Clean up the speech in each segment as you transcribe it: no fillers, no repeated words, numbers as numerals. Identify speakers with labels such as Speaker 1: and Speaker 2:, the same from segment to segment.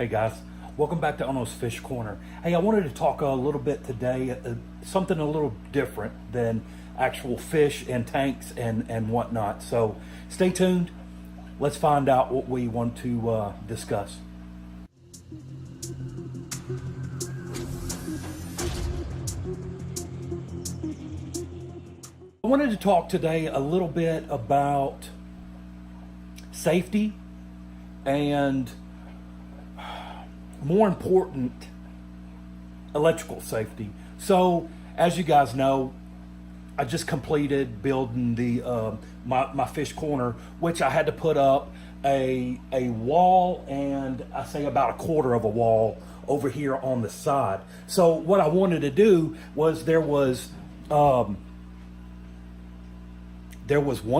Speaker 1: Hey guys, welcome back to Ono's Fish Corner. Hey, I wanted to talk a little bit today, something a little different than actual fish and tanks and whatnot. So stay tuned. Let's find out what we want to discuss. I wanted to talk today a little bit about safety and, more important, electrical safety. So, as you guys know, I just completed building the my fish corner, which I had to put up a wall, and I say about a quarter of a wall over here on the side. So what I wanted to do was there was one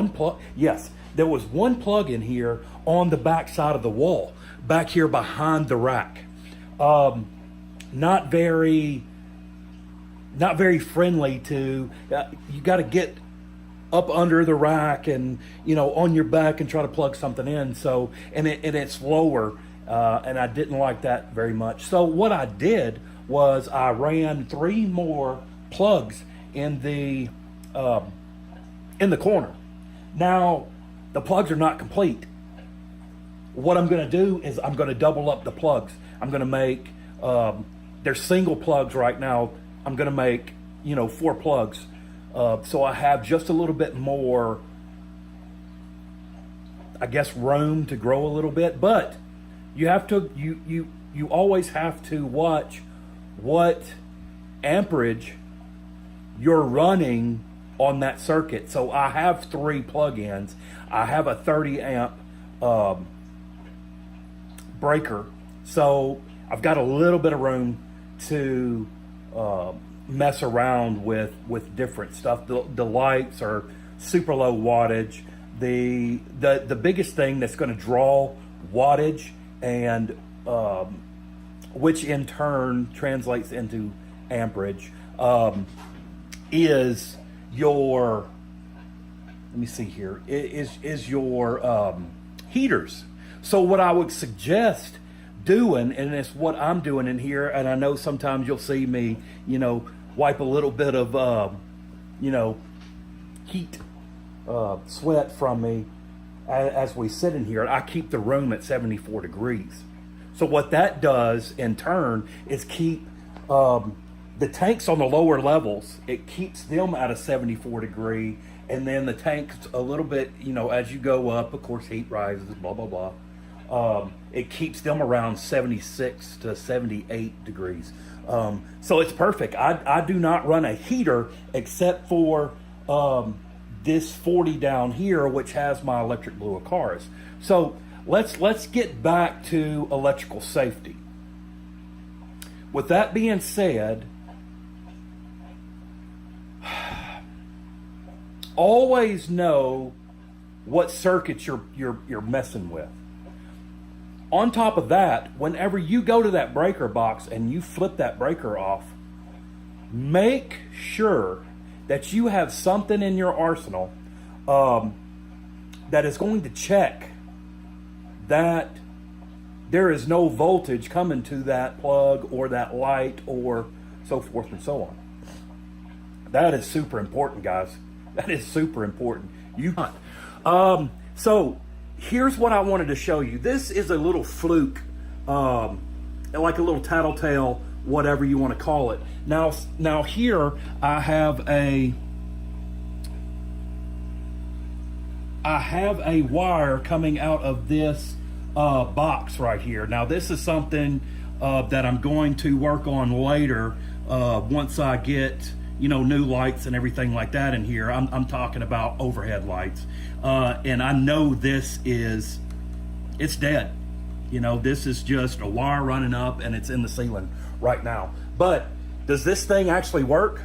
Speaker 1: plug. Yes, there was one plug in here on the back side of the wall, back here behind the rack. Not very friendly to, you got to get up under the rack and, on your back and try to plug something in. So, and it's lower, and I didn't like that very much. So what I did was I ran 3 more plugs in the corner. Now, the plugs are not complete. What I'm going to do is I'm going to double up the plugs. I'm going to make, they're single plugs right now. I'm going to make, 4 plugs. So I have just a little bit more, I guess, room to grow a little bit. But you have to, you always have to watch what amperage you're running on that circuit. So I have 3 plug-ins. I have a 30 amp breaker. So I've got a little bit of room to mess around with different stuff. The lights are super low wattage. The biggest thing that's going to draw wattage and which in turn translates into amperage is your, let me see here, is your heaters. So what I would suggest doing, and it's what I'm doing in here, and I know sometimes you'll see me, wipe a little bit of, heat, sweat from me as we sit in here. I keep the room at 74 degrees. So what that does in turn is keep the tanks on the lower levels, it keeps them at a 74 degree, and then the tanks a little bit, as you go up, of course, heat rises, blah, blah, blah. It keeps them around 76 to 78 degrees. So it's perfect. I do not run a heater except for this 40 down here, which has my electric blue Acaras. So let's get back to electrical safety. With that being said, always know what circuits you're messing with. On top of that, whenever you go to that breaker box and you flip that breaker off, make sure that you have something in your arsenal that is going to check that there is no voltage coming to that plug or that light or so forth and so on. That is super important, guys. That is super important. So here's what I wanted to show you. This is a little fluke, like a little tattletale, whatever you want to call it. Now here I have a wire coming out of this box right here. Now this is something that I'm going to work on later once I get new lights and everything like that in here. I'm talking about overhead lights. And I know it's dead. This is just a wire running up and it's in the ceiling right now. But does this thing actually work?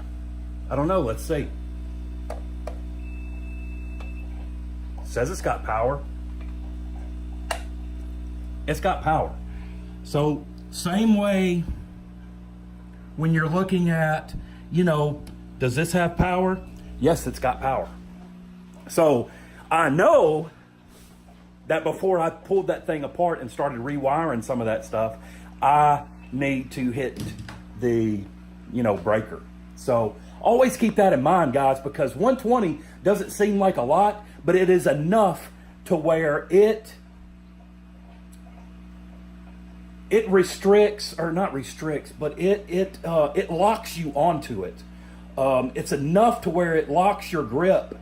Speaker 1: I don't know. Let's see. It says it's got power. It's got power. So same way when you're looking at, does this have power? Yes, it's got power. So I know that before I pulled that thing apart and started rewiring some of that stuff, I need to hit the, breaker. So always keep that in mind, guys, because 120 doesn't seem like a lot, but it is enough to where it restricts, or not restricts, but it locks you onto it. It's enough to where it locks your grip.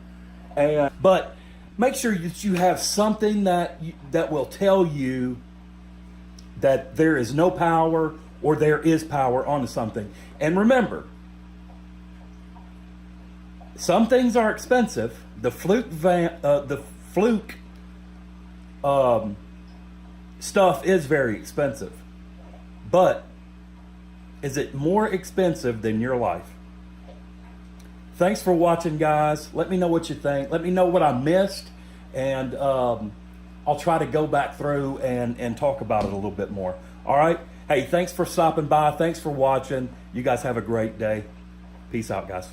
Speaker 1: But make sure that you have something that will tell you that there is no power or there is power onto something. And remember, some things are expensive. The fluke stuff is very expensive. But is it more expensive than your life? Thanks for watching, guys. Let me know what you think. Let me know what I missed, and I'll try to go back through and talk about it a little bit more. All right? Hey, thanks for stopping by. Thanks for watching. You guys have a great day. Peace out, guys.